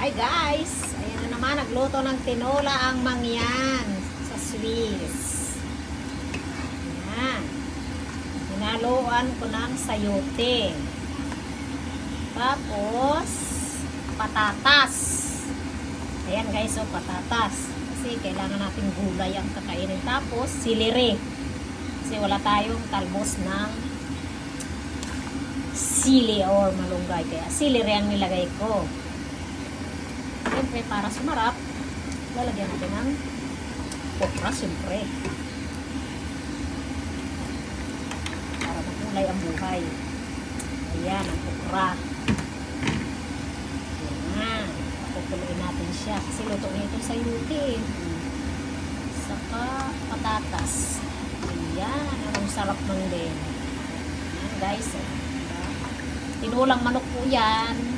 Hi guys! Ayan na naman, nagluto ng tinola ang mangyan sa Swiss. Ayan. Hinaluan ko ng sayote. Tapos, patatas. Ayan guys, so patatas. Kasi kailangan natin gulay ang kakainin. Tapos, siliri. Kasi wala tayong talbos ng sili or malunggay. Kaya siliri ang nilagay ko. Siyempre, para sumarap, lalagyan natin ng okra, siyempre. Para makulay ang buhay. Ayan, ang okra. Ayan. Pakukuloyin natin siya. Kasi luto na ito sa yuti. Saka patatas. Ayan, anong sarap man din. Ayan, guys. Tinulang manok po yan.